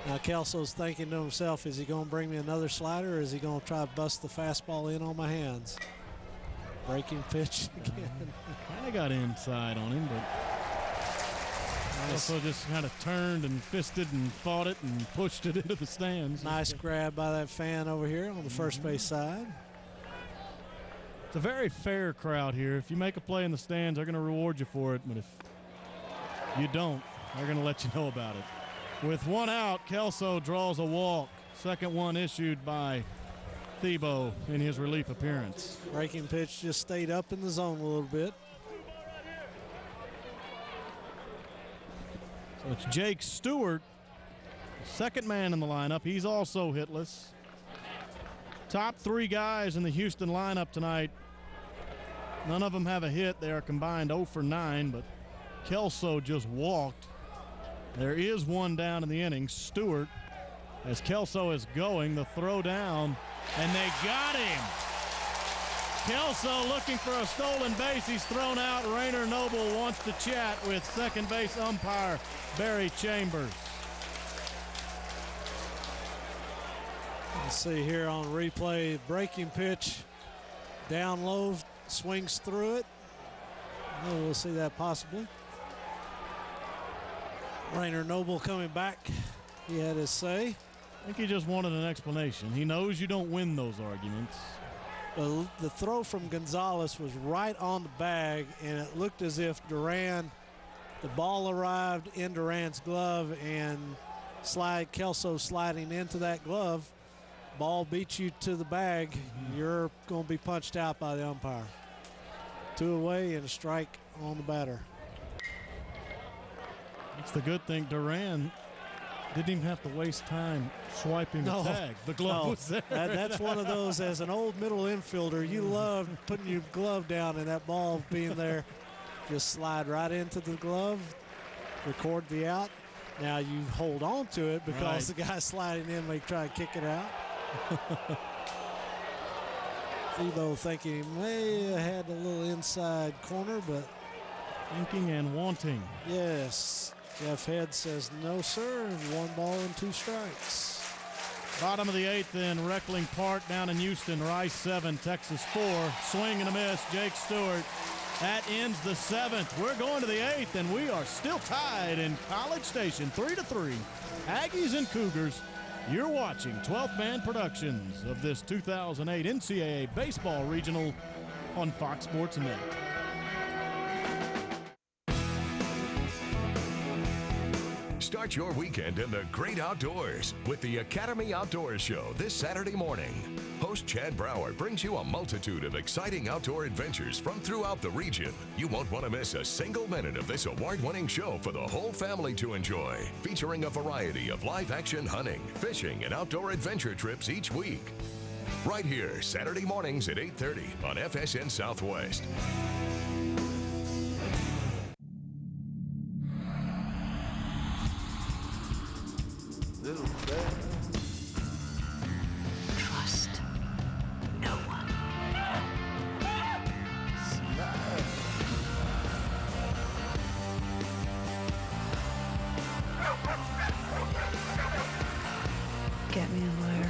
Now Kelso's thinking to himself, is he going to bring me another slider, or is he going to try to bust the fastball in on my hands? Breaking pitch again. Kind of got inside on him, but Kelso just kind of turned and fisted and fought it and pushed it into the stands. Nice grab by that fan over here on the first base side. It's a very fair crowd here. If you make a play in the stands, they're going to reward you for it. But if you don't, they're going to let you know about it. With one out, Kelso draws a walk. Second one issued by Thiebaud in his relief appearance. Breaking pitch just stayed up in the zone a little bit. So it's Jake Stewart, second man in the lineup. He's also hitless. Top three guys in the Houston lineup tonight. None of them have a hit. They are combined 0 for 9, but Kelso just walked. There is one down in the inning. Stewart, as Kelso is going, the throw down, and they got him. Kelso looking for a stolen base. He's thrown out. Rainer Noble wants to chat with second base umpire Barry Chambers. Let's see here on replay. Breaking pitch down low, swings through it. We'll see that possibly. Rainer Noble coming back. He had his say. I think he just wanted an explanation. He knows you don't win those arguments. The throw from Gonzalez was right on the bag, and it looked as if Duran, the ball arrived in Duran's glove, and Kelso sliding into that glove. Ball beats you to the bag. You're going to be punched out by the umpire. 2 away and a strike on the batter. It's the good thing. Duran didn't even have to waste time swiping the tag. The glove was there. That's one of those, as an old middle infielder, you love putting your glove down and that ball being there. Just slide right into the glove, record the out. Now you hold on to it because the guy sliding in may try to kick it out. Thiebaud thinking he may have had a little inside corner, but thinking and wanting. Yes. Jeff Head says no, sir. 1 ball and 2 strikes. Bottom of the 8th in Reckling Park down in Houston. Rice 7, Texas 4. Swing and a miss. Jake Stewart. That ends the 7th. We're going to the 8th, and we are still tied in College Station, 3-3. Aggies and Cougars. You're watching 12th Man Productions of this 2008 NCAA Baseball Regional on Fox Sports Net. Start your weekend in the great outdoors with the Academy Outdoors Show this Saturday morning. Host Chad Brower brings you a multitude of exciting outdoor adventures from throughout the region. You won't want to miss a single minute of this award-winning show for the whole family to enjoy, featuring a variety of live-action hunting, fishing, and outdoor adventure trips each week. Right here, Saturday mornings at 8:30 on FSN Southwest. Trust no one. Get me a lawyer.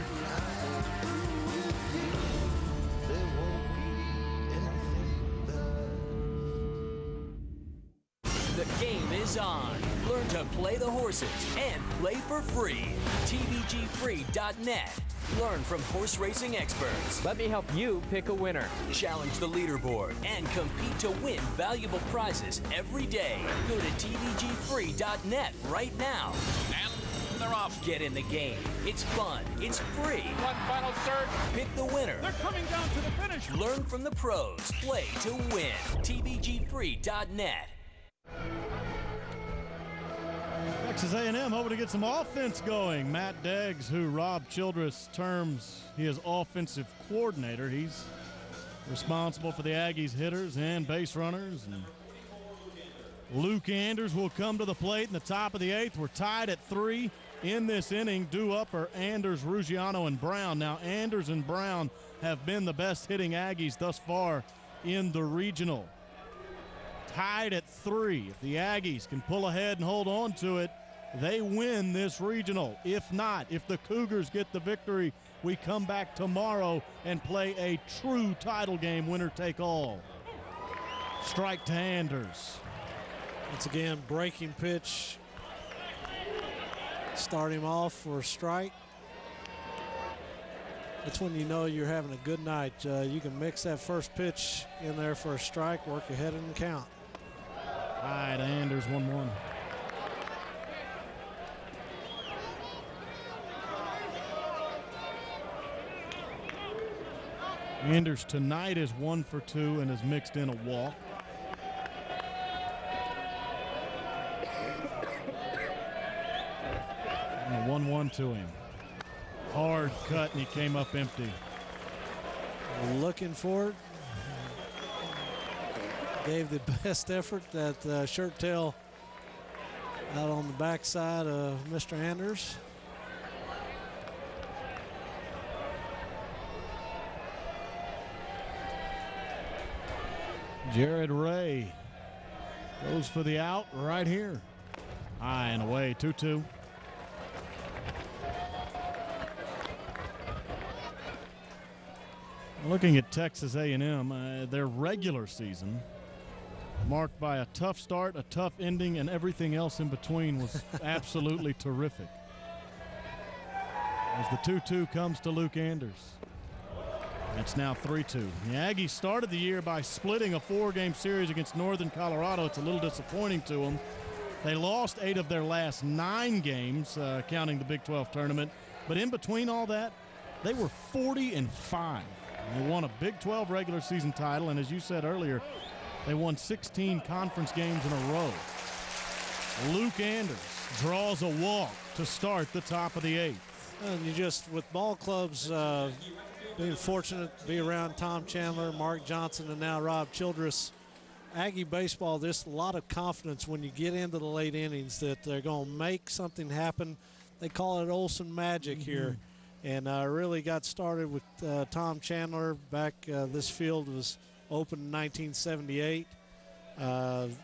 The game is on. Learn to play the horses and play for free. TVGFree.net. Learn from horse racing experts. Let me help you pick a winner. Challenge the leaderboard and compete to win valuable prizes every day. Go to TVGFree.net right now. And they're off. Get in the game. It's fun. It's free. One final surge. Pick the winner. They're coming down to the finish. Learn from the pros. Play to win. TVGFree.net. Texas A&M hoping to get some offense going. Matt Deggs, who Rob Childress terms his offensive coordinator. He's responsible for the Aggies hitters and base runners. And Luke Anders will come to the plate in the top of the 8th. We're tied at 3 in this inning. Due up are Anders, Ruggiano, and Brown. Now, Anders and Brown have been the best hitting Aggies thus far in the regional. Tied at 3. If the Aggies can pull ahead and hold on to it, they win this regional. If not, if the Cougars get the victory, we come back tomorrow and play a true title game, winner take all. Strike to Anders. Once again, breaking pitch. Start him off for a strike. That's when you know you're having a good night. You can mix that first pitch in there for a strike, work ahead and count. All right, Anders 1-1. Anders tonight is 1 for 2 and has mixed in a walk. And a 1-1 to him. Hard cut, and he came up empty. Looking for it. Gave the best effort. That shirt tail out on the backside of Mr. Anders. Jared Ray goes for the out right here. High and away, 2-2. Looking at Texas A&M, their regular season marked by a tough start, a tough ending, and everything else in between was absolutely terrific. As the 2-2 comes to Luke Anders. It's now 3-2. The Aggies started the year by splitting a 4-game series against Northern Colorado. It's a little disappointing to them. They lost 8 of their last 9 games, counting the Big 12 tournament. But in between all that, they were 40-5. They won a Big 12 regular season title, and as you said earlier, they won 16 conference games in a row. Luke Anders draws a walk to start the top of the 8th. And you just, with ball clubs, being fortunate to be around Tom Chandler, Mark Johnson, and now Rob Childress. Aggie baseball, there's a lot of confidence when you get into the late innings that they're going to make something happen. They call it Olsen magic here. And really got started with Tom Chandler back. This field was opened in 1978.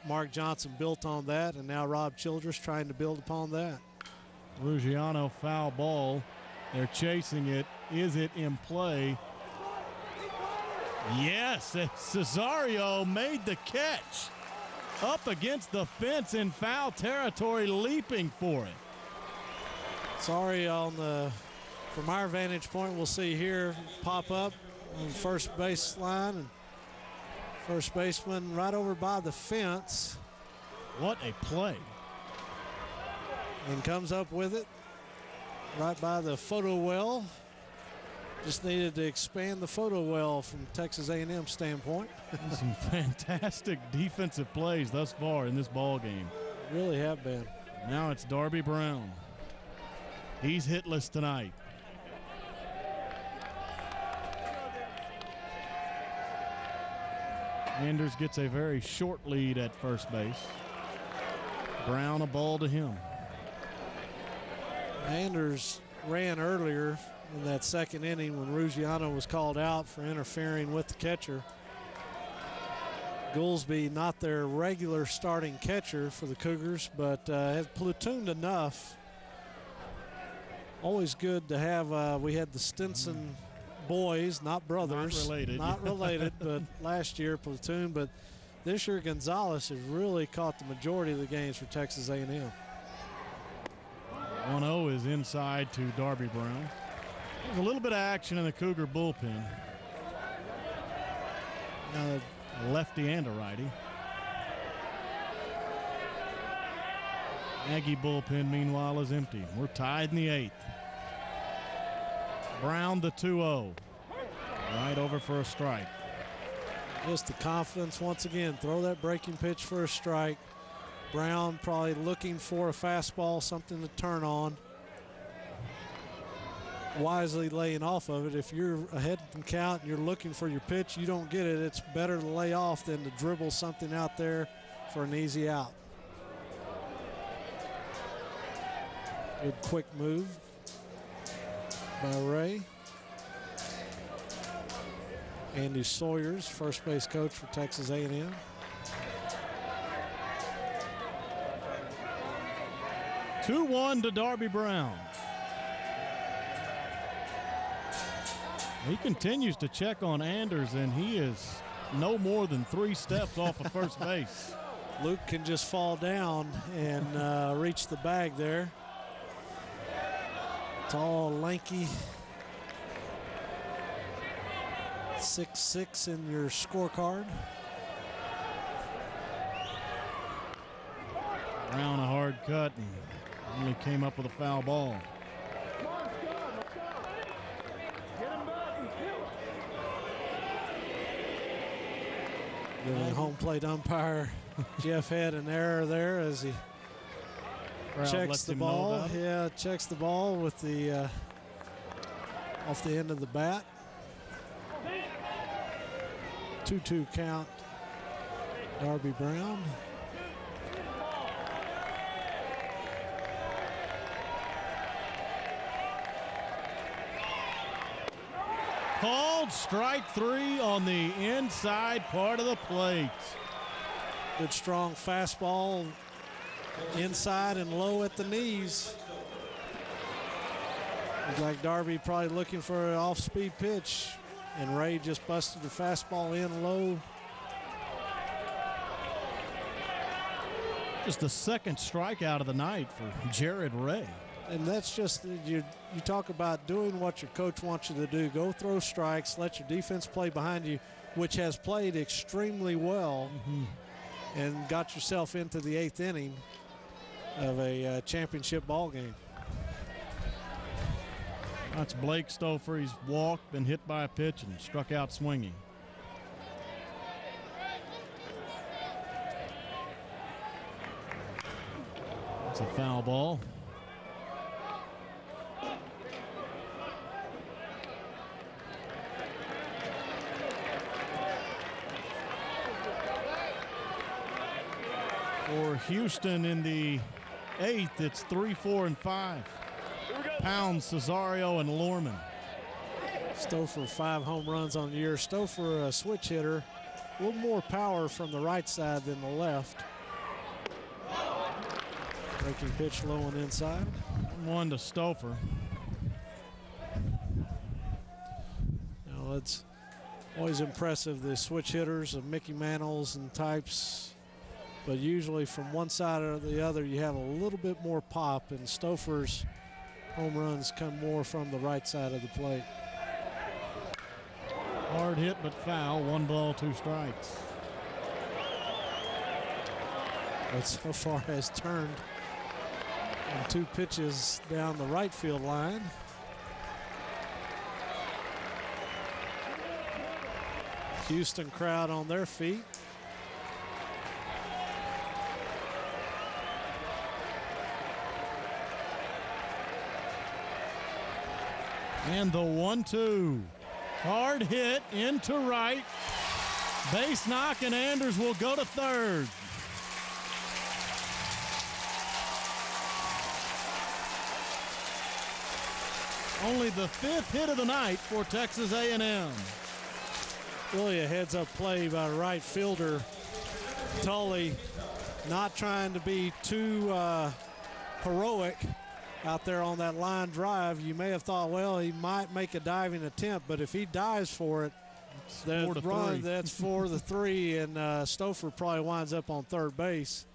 Mark Johnson built on that, and now Rob Childress trying to build upon that. Ruggiano foul ball. They're chasing it. Is it in play? Yes, Cesario made the catch. Up against the fence in foul territory, leaping for it. Sorry from our vantage point, we'll see here pop up on the first baseline, and first baseman right over by the fence. What a play. And comes up with it right by the photo well. Just needed to expand the photo well from Texas A&M standpoint. Some fantastic defensive plays thus far in this ball game. Really have been. Now it's Darby Brown. He's hitless tonight. Anders gets a very short lead at first base. Brown a ball to him. Anders ran earlier in that second inning when Ruggiano was called out for interfering with the catcher. Goolsby, not their regular starting catcher for the Cougars, but has platooned enough. Always good to have. We had the Stinson boys, not brothers, not related, but last year platoon. But this year Gonzalez has really caught the majority of the games for Texas A&M. 1-0 is inside to Darby Brown. There's a little bit of action in the Cougar bullpen. Lefty and a righty. Aggie bullpen, meanwhile, is empty. We're tied in the 8th. Brown the 2-0. Right over for a strike. Just the confidence once again. Throw that breaking pitch for a strike. Brown probably looking for a fastball, something to turn on. Wisely laying off of it. If you're ahead in count and you're looking for your pitch, you don't get it. It's better to lay off than to dribble something out there for an easy out. Good quick move by Ray. Andy Sawyers, first base coach for Texas A&M. 2-1 to Darby Brown. He continues to check on Anders, and he is no more than 3 steps off of first base. Luke can just fall down and reach the bag there. Tall, lanky, 6'6" in your scorecard. Brown a hard cut and only came up with a foul ball. The home plate umpire Jeff had an error there as he checks the ball. Yeah, checks the ball with the off the end of the bat. 2-2 count. Darby Brown. Called strike 3 on the inside part of the plate. Good strong fastball inside and low at the knees. Looks like Darby probably looking for an off-speed pitch, and Ray just busted the fastball in low. Just the second strikeout of the night for Jared Ray. And that's just, you talk about doing what your coach wants you to do. Go throw strikes, let your defense play behind you, which has played extremely well, and got yourself into the 8th inning of a championship ball game. That's Blake Stouffer. He's walked, been hit by a pitch, and struck out swinging. It's a foul ball. For Houston in the 8th, it's 3, 4, and 5. Pounds, Cesario, and Lorman. Stouffer 5 home runs on the year. Stouffer a switch hitter, a little more power from the right side than the left. Breaking pitch low and inside. 1 to Stouffer. Now it's always impressive, the switch hitters of Mickey Mantles and types, but usually from one side or the other you have a little bit more pop, and Stouffer's home runs come more from the right side of the plate. Hard hit but foul. 1 ball, 2 strikes. But so far has turned on 2 pitches down the right field line. Houston crowd on their feet. And the 1-2. Hard hit into right. Base knock, and Anders will go to third. Only the 5th hit of the night for Texas A&M. Really a heads-up play by right fielder Tully, not trying to be too heroic out there on that line drive. You may have thought, well, he might make a diving attempt, but if he dives for it, that's 4 to 3, and Stouffer probably winds up on third base.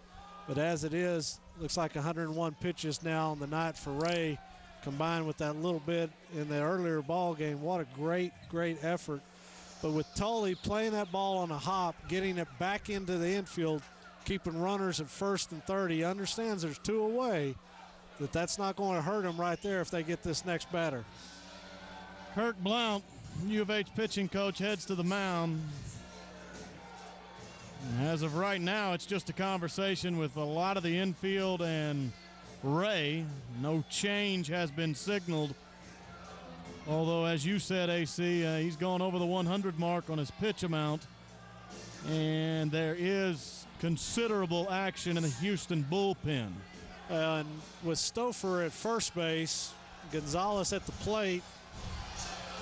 But as it is, looks like 101 pitches now on the night for Ray, combined with that little bit in the earlier ball game. What a great, great effort. But with Tully playing that ball on a hop, getting it back into the infield, keeping runners at first and third, he understands there's 2 away, that's not going to hurt him right there if they get this next batter. Kirk Blount, U of H pitching coach, heads to the mound. As of right now, it's just a conversation with a lot of the infield and Ray. No change has been signaled. Although, as you said, AC, he's gone over the 100 mark on his pitch amount. And there is considerable action in the Houston bullpen. And with Stouffer at first base, Gonzalez at the plate,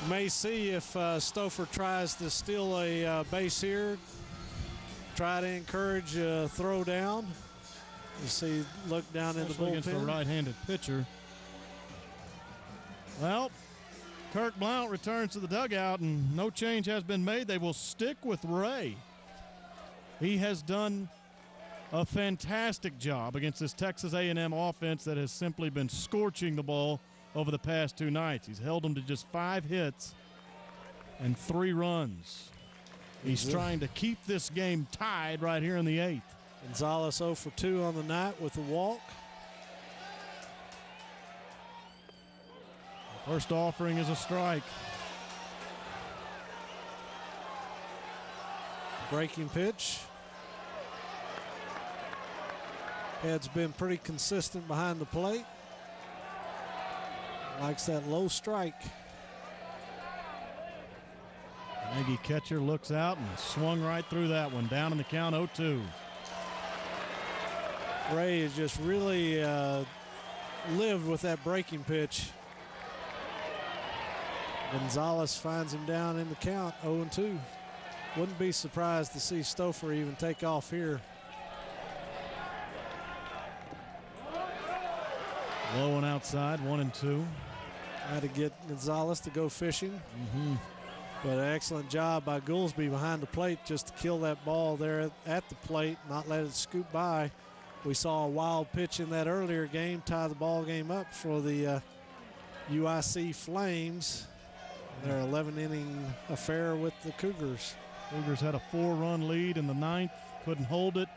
may see if Stouffer tries to steal a base here, try to encourage a throw down. You see, look down in the Especially against the bullpen. right-handed pitcher. Well, Kirk Blount returns to the dugout, and no change has been made. They will stick with Ray. He has done a fantastic job against this Texas A&M offense that has simply been scorching the ball over the past 2 nights. He's held them to just 5 hits and 3 runs. He's trying to keep this game tied right here in the 8th. Gonzalez 0 for 2 on the night with a walk. First offering is a strike. Breaking pitch. Head's been pretty consistent behind the plate. Likes that low strike. Aggie catcher looks out and swung right through that one. Down in the count, 0-2. Ray has just really lived with that breaking pitch. Gonzalez finds him down in the count, 0-2. Wouldn't be surprised to see Stouffer even take off here. Low and outside, 1-2. Had to get Gonzalez to go fishing. But an excellent job by Goolsby behind the plate just to kill that ball there at the plate, not let it scoot by. We saw a wild pitch in that earlier game, tie the ball game up for the UIC Flames. Their 11-inning affair with the Cougars. Cougars had a 4-run lead in the 9th, couldn't hold it,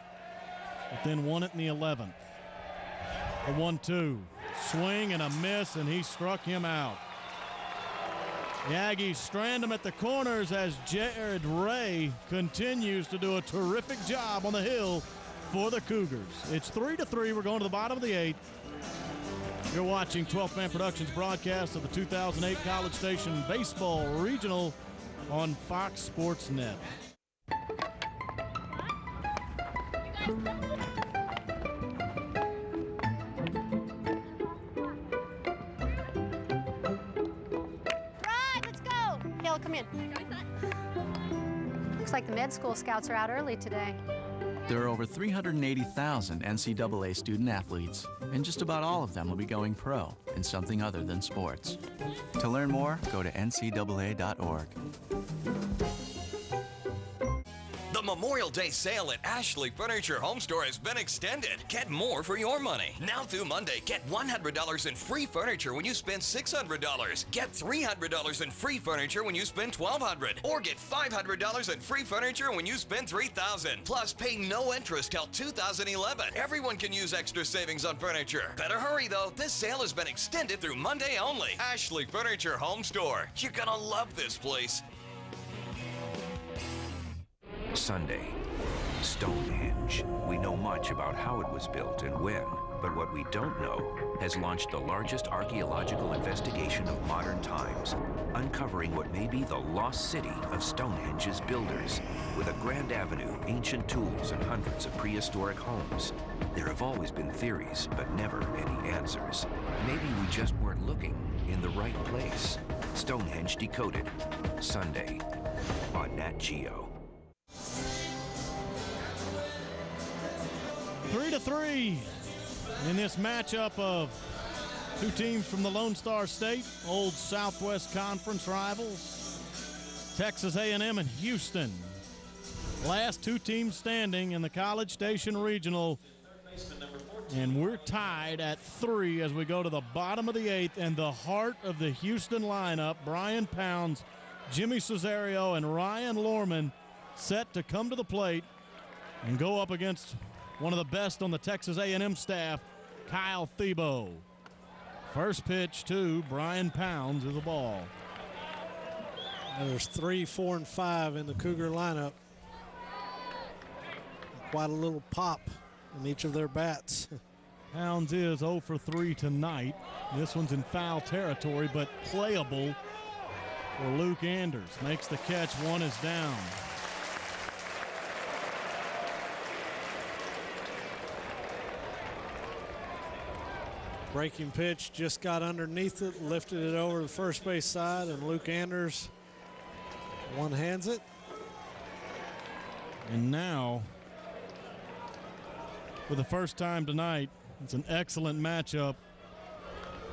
but then won it in the 11th. A 1-2. Swing and a miss, and he struck him out. The Aggies strand him at the corners as Jared Ray continues to do a terrific job on the hill for the Cougars. It's 3-3. We're going to the bottom of the 8th. You're watching 12th Man Productions broadcast of the 2008 College Station Baseball Regional on Fox Sports Net. Come in. Looks like the med school scouts are out early today. There are over 380,000 NCAA student athletes, and just about all of them will be going pro in something other than sports. To learn more, go to ncaa.org. The Memorial Day sale at Ashley Furniture Home Store has been extended. Get more for your money. Now through Monday, get $100 in free furniture when you spend $600. Get $300 in free furniture when you spend $1,200. Or get $500 in free furniture when you spend $3,000. Plus, pay no interest till 2011. Everyone can use extra savings on furniture. Better hurry, though. This sale has been extended through Monday only. Ashley Furniture Home Store. You're gonna love this place. Sunday, Stonehenge. We know much about how it was built and when, but what we don't know has launched the largest archaeological investigation of modern times, uncovering what may be the lost city of Stonehenge's builders. With a grand avenue, ancient tools, and hundreds of prehistoric homes, there have always been theories, but never any answers. Maybe we just weren't looking in the right place. Stonehenge Decoded, Sunday on Nat Geo. 3-3 in this matchup of two teams from the Lone Star State, old Southwest Conference rivals, Texas A&M and Houston. Last two teams standing in the College Station Regional, and we're tied at 3 as we go to the bottom of the 8th, and the heart of the Houston lineup, Brian Pounds, Jimmy Cesario, and Ryan Lorman, set to come to the plate and go up against one of the best on the Texas A&M staff, Kyle Thiebaud. First pitch to Brian Pounds is a ball. And there's 3, 4, and 5 in the Cougar lineup. Quite a little pop in each of their bats. Pounds is 0 for 3 tonight. This one's in foul territory, but playable for Luke Anders. Makes the catch, one is down. Breaking pitch just got underneath it, lifted it over the first base side, and Luke Anders one-hands it. And now for the first time tonight. It's an excellent matchup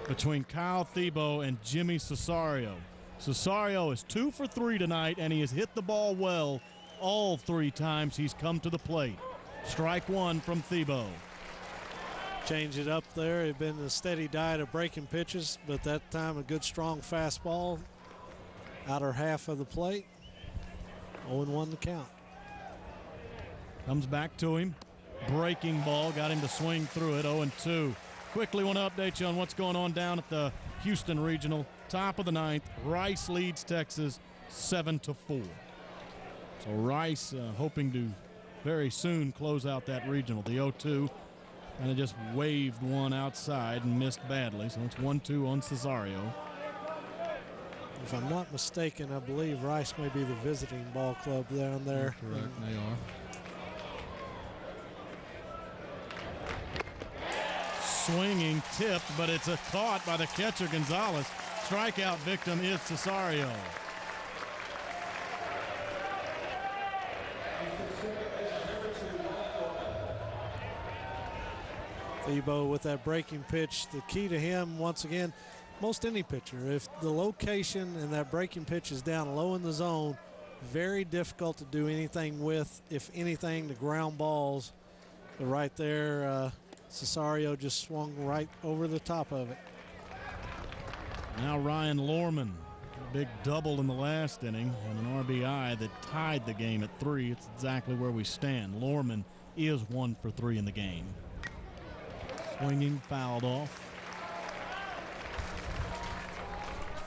between Kyle Thiebaud and Jimmy Cesario. Cesario is 2 for 3 tonight, and he has hit the ball well all 3 times he's come to the plate. Strike one from Thiebaud. Change it up there. It had been a steady diet of breaking pitches, but that time a good strong fastball. Outer half of the plate. 0-1 the count. Comes back to him. Breaking ball. Got him to swing through it. 0-2. Quickly want to update you on what's going on down at the Houston Regional. Top of the 9th. Rice leads Texas 7-4. So Rice hoping to very soon close out that regional. The 0-2. And it just waved one outside and missed badly. So it's 1-2 on Cesario. If I'm not mistaken, I believe Rice may be the visiting ball club down there. Correct, they are. Swinging, tipped, but it's a caught by the catcher Gonzalez. Strikeout victim is Cesario. Thiebaud with that breaking pitch. The key to him, once again, most any pitcher, if the location and that breaking pitch is down low in the zone, very difficult to do anything with. If anything, the ground balls. But right there, Cesario just swung right over the top of it. Now Ryan Lorman, a big double in the last inning and an RBI that tied the game at 3. It's exactly where we stand. Lorman is 1 for 3 in the game. Swinging, fouled off.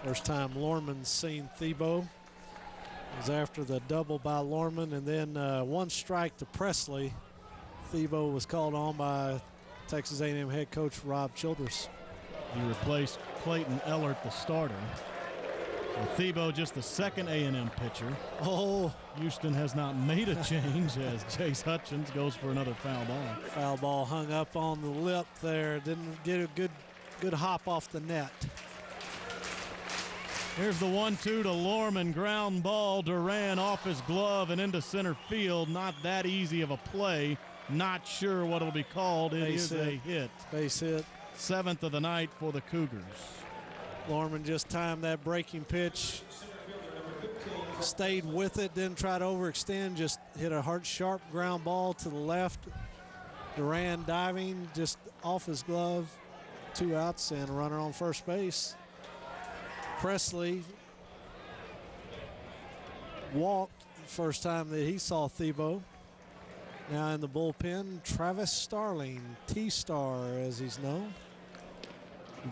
First time Lorman's seen Thiebaud. It was after the double by Lorman, and then 1 strike to Presley. Thiebaud was called on by Texas A&M head coach Rob Childress. He replaced Clayton Ellert, the starter. So Thiebaud just the second A&M pitcher. Oh, Houston has not made a change as Chase Hutchins goes for another foul ball. Foul ball hung up on the lip there. Didn't get a good hop off the net. Here's the 1-2 to Lorman. Ground ball. Duran off his glove and into center field. Not that easy of a play. Not sure what it'll be called. It is a hit. Base hit. 7th of the night for the Cougars. Lorman just timed that breaking pitch. Stayed with it. Didn't try to overextend. Just hit a hard, sharp ground ball to the left. Duran diving just off his glove. 2 outs and a runner on first base. Presley walked the first time that he saw Thiebaud. Now in the bullpen, Travis Starling, T-Star as he's known.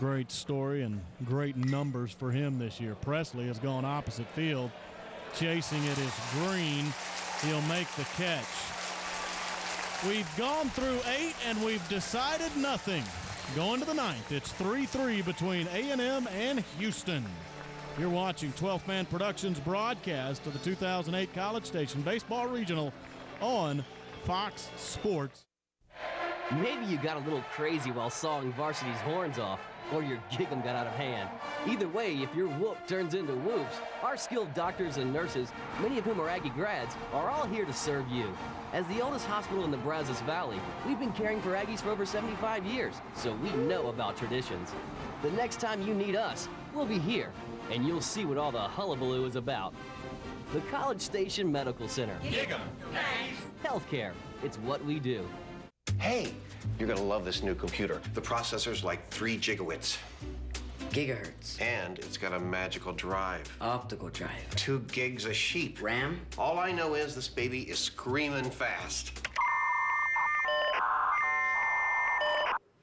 Great story and great numbers for him this year. Presley has gone opposite field. Chasing it is Green. He'll make the catch. We've gone through 8 and we've decided nothing. Going to the 9th, it's 3-3 between A&M and Houston. You're watching 12th Man Productions broadcast of the 2008 College Station Baseball Regional on Fox Sports. Maybe you got a little crazy while sawing Varsity's horns off, or your gig'em got out of hand. Either way, if your whoop turns into whoops, our skilled doctors and nurses, many of whom are Aggie grads, are all here to serve you. As the oldest hospital in the Brazos Valley, we've been caring for Aggies for over 75 years, so we know about traditions. The next time you need us, we'll be here, and you'll see what all the hullabaloo is about. The College Station Medical Center. Gig'em. Healthcare. It's what we do. Hey, you're gonna love this new computer. The processor's like 3 gigawatts. Gigahertz. And it's got a magical drive. Optical drive. 2 gigs of sheep. RAM? All I know is this baby is screaming fast.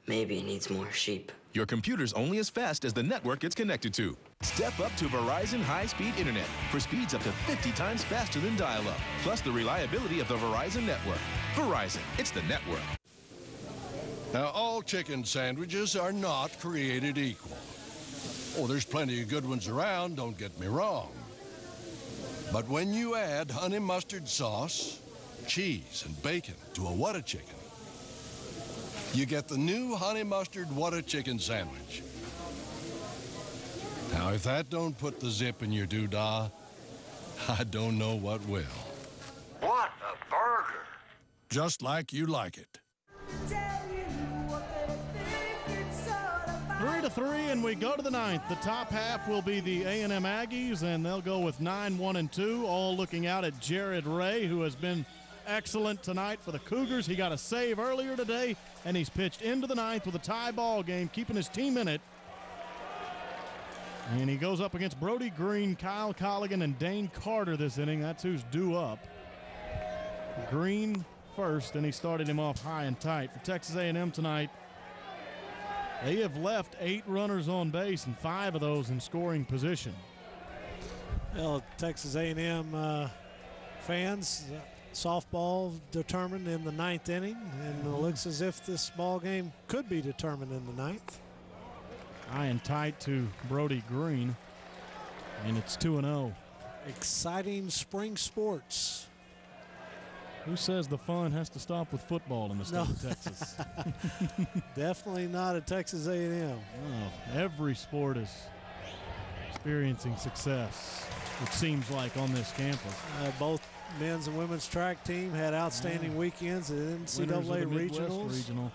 Maybe it needs more sheep. Your computer's only as fast as the network it's connected to. Step up to Verizon high-speed internet for speeds up to 50 times faster than dial-up, plus the reliability of the Verizon network. Verizon, it's the network. Now, all chicken sandwiches are not created equal. Oh, there's plenty of good ones around, don't get me wrong. But when you add honey mustard sauce, cheese, and bacon to a What a Chicken, you get the new honey mustard What a Chicken sandwich. Now, if that don't put the zip in your doodah, I don't know what will. What a burger! Just like you like it. 3-3, and we go to the 9th. The top half will be the A&M Aggies, and they'll go with 9-1-2, all looking out at Jared Ray, who has been excellent tonight for the Cougars. He got a save earlier today, and he's pitched into the 9th with a tie ball game, keeping his team in it. And he goes up against Brody Green, Kyle Colligan, and Dane Carter this inning. That's who's due up. Green first, and he started him off high and tight. For Texas A&M tonight, they have left 8 runners on base and 5 of those in scoring position. Well, Texas A&M fans, softball determined in the 9th inning, and it looks as if this ball game could be determined in the 9th. High and tight to Brody Green, and it's 2-0. Exciting spring sports. Who says the fun has to stop with football in the state of Texas? Definitely not at Texas A&M. No, every sport is experiencing success, it seems like, on this campus. Both men's and women's track team had outstanding weekends at NCAA regionals.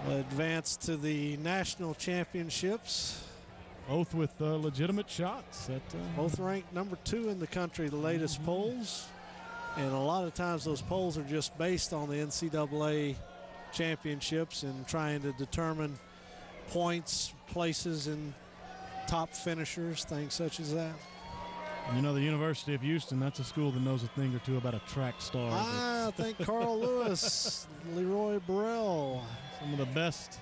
Advanced to the national championships. Both with legitimate shots. Both ranked number 2 in the country, the latest polls. And a lot of times those polls are just based on the NCAA championships and trying to determine points, places, and top finishers, things such as that. You know, the University of Houston, that's a school that knows a thing or two about a track star. I think Carl Lewis, Leroy Burrell. Some of the best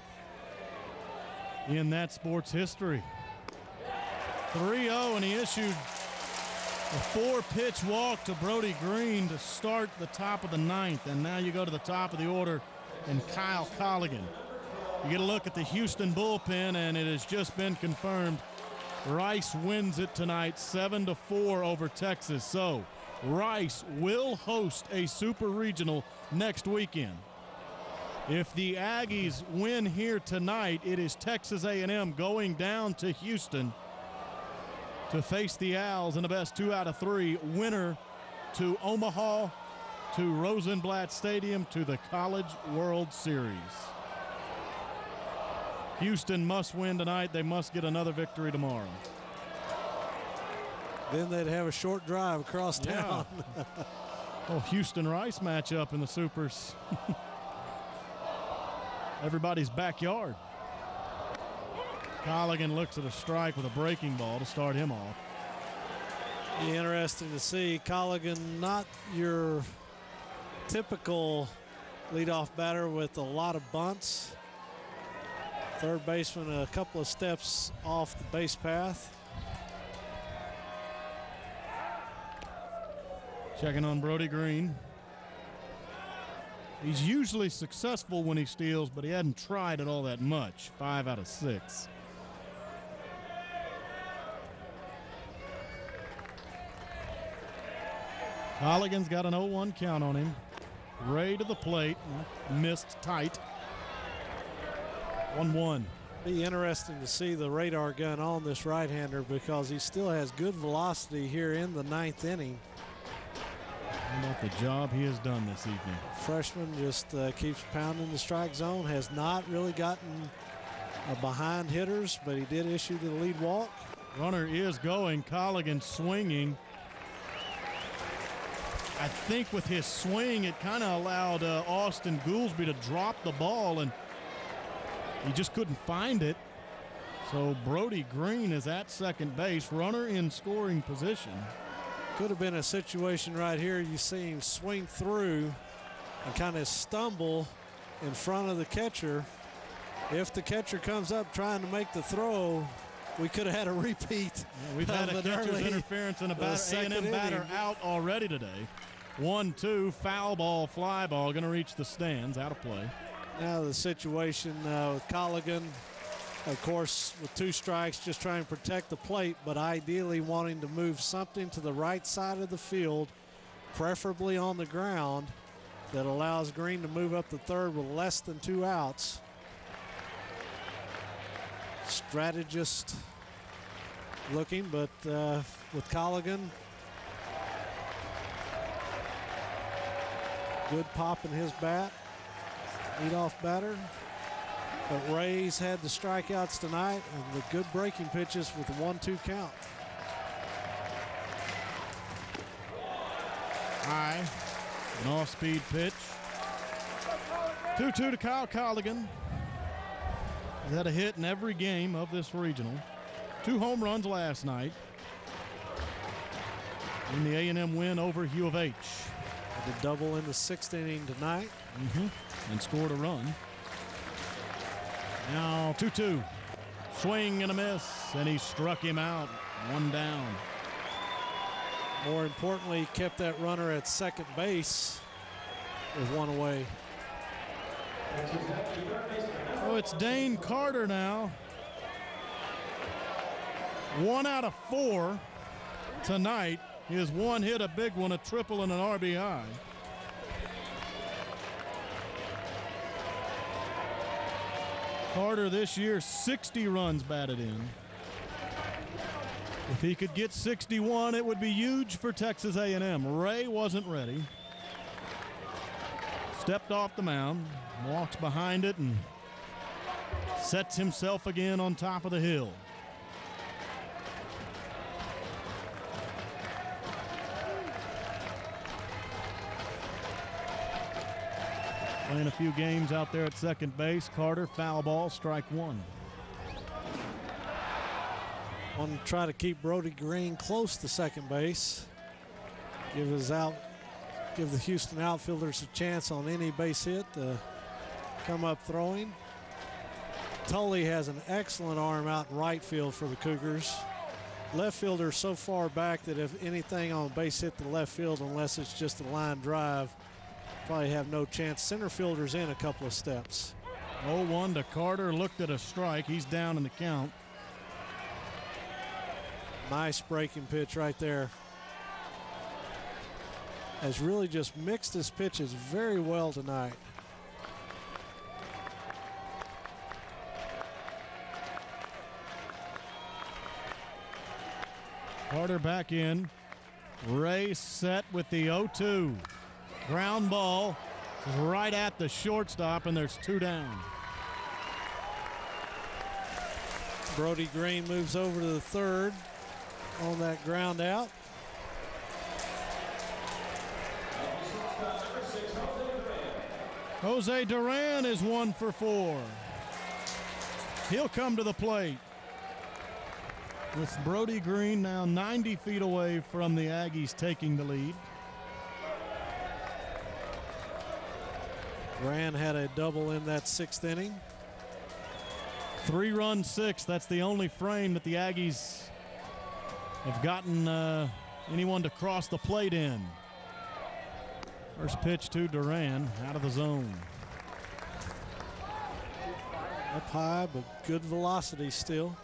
in that sport's history. 3-0, and he issued a 4-pitch walk to Brody Green to start the top of the 9th. And now you go to the top of the order and Kyle Colligan. You get a look at the Houston bullpen, and it has just been confirmed. Rice wins it tonight 7-4 over Texas. So Rice will host a super regional next weekend. If the Aggies win here tonight, it is Texas A&M going down to Houston to face the Owls in the best 2 out of 3. Winner to Omaha, to Rosenblatt Stadium, to the College World Series. Houston must win tonight. They must get another victory tomorrow. Then they'd have a short drive across town. Yeah. Oh, Houston-Rice matchup in the Supers. Everybody's backyard. Colligan looks at a strike with a breaking ball to start him off. Be interesting to see. Colligan, not your typical leadoff batter with a lot of bunts. Third baseman a couple of steps off the base path. Checking on Brody Green. He's usually successful when he steals, but he hadn't tried it all that much. 5 out of 6. Colligan's got an 0-1 count on him. Ray to the plate. Missed tight. 1-1. Be interesting to see the radar gun on this right-hander because he still has good velocity here in the 9th inning. How about the job he has done this evening? Freshman just keeps pounding the strike zone, has not really gotten behind hitters, but he did issue the lead walk. Runner is going. Colligan swinging. I think with his swing, it kind of allowed Austin Goolsby to drop the ball, and he just couldn't find it. So Brody Green is at second base, runner in scoring position. Could have been a situation right here. You see him swing through and kind of stumble in front of the catcher. If the catcher comes up trying to make the throw, we could have had a repeat. Yeah, we've had a catcher's interference and a A&M batter out already today. 1-2, foul ball, fly ball, going to reach the stands, out of play. Now the situation with Colligan, of course, with 2 strikes, just trying to protect the plate, but ideally wanting to move something to the right side of the field, preferably on the ground, that allows Green to move up the third with less than 2 outs. Strategist looking, but with Colligan, good pop in his bat. Leadoff batter. But Ray's had the strikeouts tonight and the good breaking pitches with a 1-2 count. High, an off-speed pitch. 2-2 to Kyle Colligan. He's had a hit in every game of this regional. 2 home runs last night in the A&M win over U of H. Had a double in the 6th inning tonight. And scored a run. Now 2-2. Swing and a miss, and he struck him out. 1 down. More importantly, he kept that runner at second base with 1 away. Oh, it's Dane Carter now. 1 out of 4 tonight. He has 1 hit, a big one, a triple, and an RBI. Carter this year, 60 runs batted in. If he could get 61, it would be huge for Texas A&M. Ray wasn't ready. Stepped off the mound, walks behind it, and sets himself again on top of the hill. Playing a few games out there at second base. Carter, foul ball, strike 1. Want to try to keep Brody Green close to second base. Give the Houston outfielders a chance on any base hit to come up throwing. Tully has an excellent arm out in right field for the Cougars. Left fielder so far back that if anything on base hit to left field, unless it's just a line drive, probably have no chance. Center fielder's in a couple of steps. 0-1 to Carter, looked at a strike. He's down in the count. Nice breaking pitch right there. Has really just mixed his pitches very well tonight. Carter back in. Ray set with the 0-2. Ground ball right at the shortstop, and there's 2 down. Brody Green moves over to the third on that ground out. Jose Duran is 1 for 4. He'll come to the plate. With Brody Green now 90 feet away from the Aggies taking the lead. Duran had a double in that 6th inning. 3-run 6. That's the only frame that the Aggies have gotten anyone to cross the plate in. First pitch to Duran, out of the zone. Up high, but good velocity still.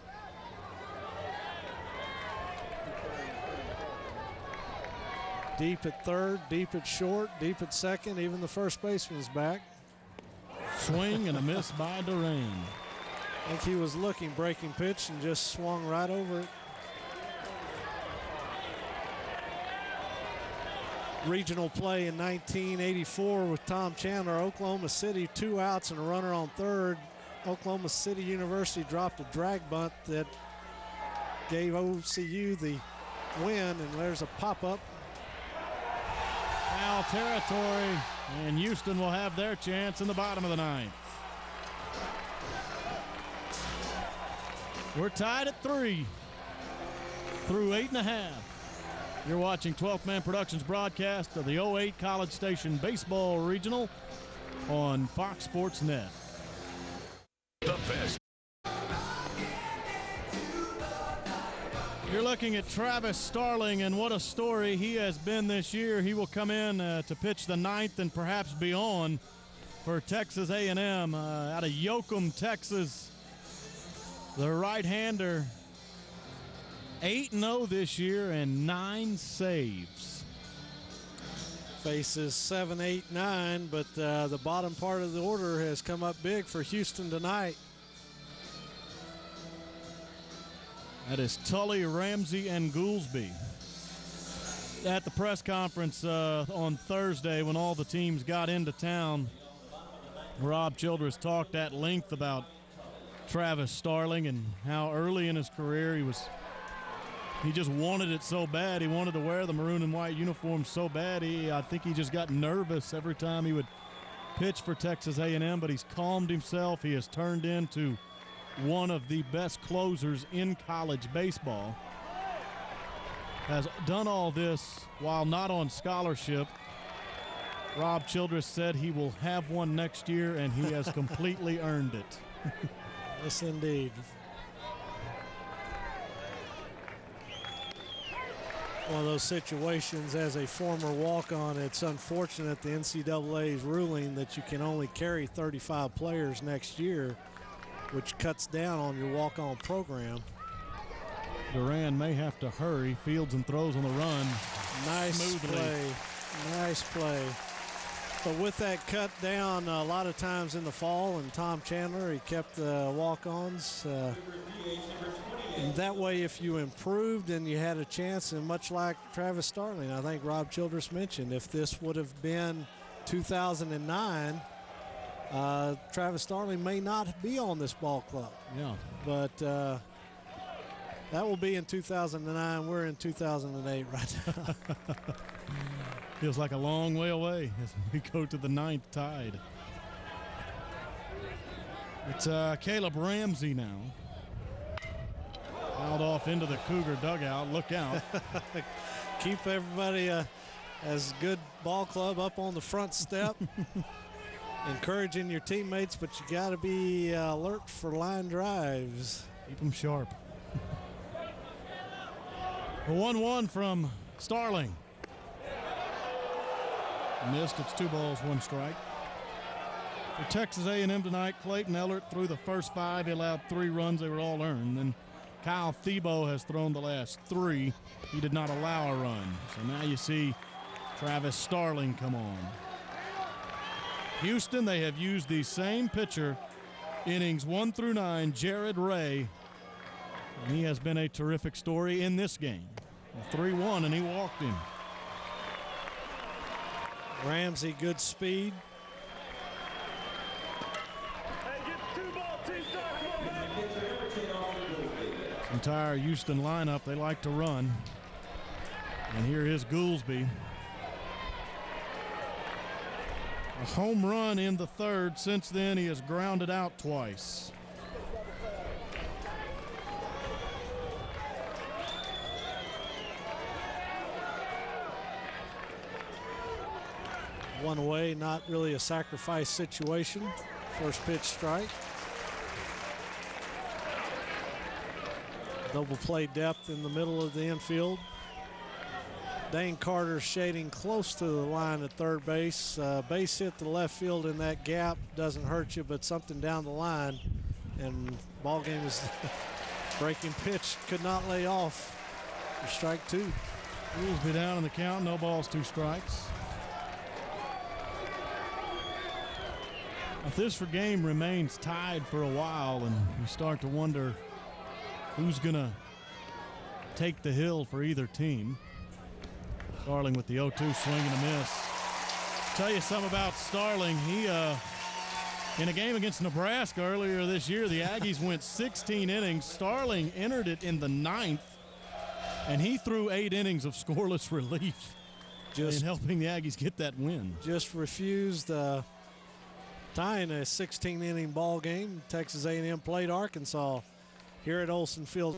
Deep at third, deep at short, deep at second. Even the first baseman's back. Swing and a miss by Duran. I think he was looking, breaking pitch, and just swung right over it. Regional play in 1984 with Tom Chandler. Oklahoma City, 2 outs and a runner on third. Oklahoma City University dropped a drag bunt that gave OCU the win, and there's a pop-up. Foul territory, and Houston will have their chance in the bottom of the 9th. We're tied at 3 through 8.5. You're watching 12th Man Productions broadcast of the 08 College Station Baseball Regional on Fox Sports Net. The best. You're looking at Travis Starling, and what a story he has been this year. He will come in to pitch the 9th and perhaps beyond for Texas A&M out of Yoakum, Texas. The right-hander, 8-0 this year and 9 saves. Faces 7, 8, 9, but the bottom part of the order has come up big for Houston tonight. That is Tully, Ramsey, and Goolsby. At the press conference on Thursday when all the teams got into town, Rob Childress talked at length about Travis Starling and how early in his career he just wanted it so bad. He wanted to wear the maroon and white uniform so bad. I think he just got nervous every time he would pitch for Texas A&M, but he's calmed himself. He has turned into one of the best closers in college baseball. Has done all this while not on scholarship. Rob Childress said he will have one next year, and he has completely earned it. Yes, indeed. One of those situations as a former walk-on, it's unfortunate the NCAA's ruling that you can only carry 35 players next year, which cuts down on your walk-on program. Duran may have to hurry. Fields and throws on the run. Nice smoothly. play. Nice play. But with that cut down, a lot of times in the fall, and Tom Chandler, he kept the walk-ons. And that way, if you improved and you had a chance, and much like Travis Starling, I think Rob Childress mentioned, if this would have been 2009, Travis Starling may not be on this ball club. Yeah. But that will be in 2009. We're in 2008 right now. Feels like a long way away as we go to the 9th tide. It's Caleb Ramsey now. Fouled off into the Cougar dugout. Look out. Keep everybody as good ball club up on the front step. Encouraging your teammates, but you got to be alert for line drives. Keep them sharp. A 1-1 from Starling. Missed. It's 2 balls, 1 strike. For Texas A&M tonight, Clayton Ellert threw the first 5. He allowed 3 runs. They were all earned. Then Kyle Thiebaud has thrown the last 3. He did not allow a run. So now you see Travis Starling come on. Houston, they have used the same pitcher innings 1 through 9, Jared Ray. And he has been a terrific story in this game. 3-1, and he walked him. Ramsey, good speed. This entire Houston lineup, they like to run. And here is Goolsby. A home run in the 3rd. Since then, he has grounded out twice. One away, not really a sacrifice situation. First pitch strike. Double play depth in the middle of the infield. Dane Carter shading close to the line at third base. Base hit to left field in that gap doesn't hurt you, but something down the line. And ball game is breaking pitch, could not lay off for strike 2. Goolsby down in the count, no balls, 2 strikes. If this game remains tied for a while, and you start to wonder who's going to take the hill for either team. Starling with the 0-2 swing and a miss. Tell you something about Starling. He, in a game against Nebraska earlier this year, the Aggies went 16 innings. Starling entered it in the 9th, and he threw 8 innings of scoreless relief in helping the Aggies get that win. Just refused tying a 16-inning ball game. Texas A&M played Arkansas here at Olsen Field.